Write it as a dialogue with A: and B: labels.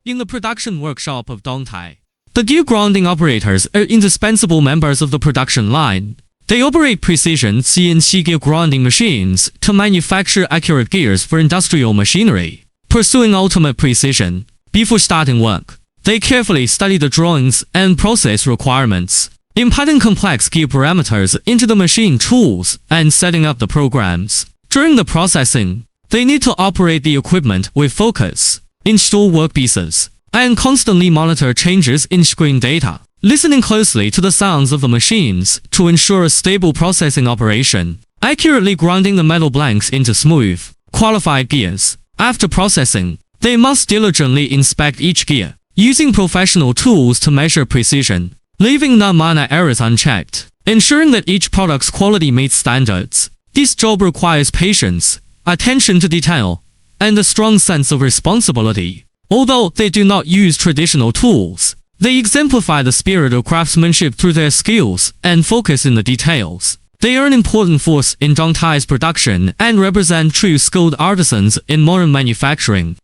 A: In the production workshop of Dongtai, the gear grounding operators are indispensable members of the production line. They operate precision CNC gear grounding machines to manufacture accurate gears for industrial machinery. Pursuing ultimate precision, before starting work, they carefully study the drawings and process requirements, inputting complex gear parameters into the machine tools and setting up the programs. During the processing, they need to operate the equipment with focus, install workpieces, and constantly monitor changes in screen data, listening closely to the sounds of the machines to ensure a stable processing operation, accurately grounding the metal blanks into smooth, qualified gears. After processing, they must diligently inspect each gear, using professional tools to measure precision, leaving no minor errors unchecked, ensuring that each product's quality meets standards. This job requires patience, attention to detail, and a strong sense of responsibility. Although they do not use traditional tools, they exemplify the spirit of craftsmanship through their skills and focus in the details. They are an important force in Dongtai's production and represent true skilled artisans in modern manufacturing.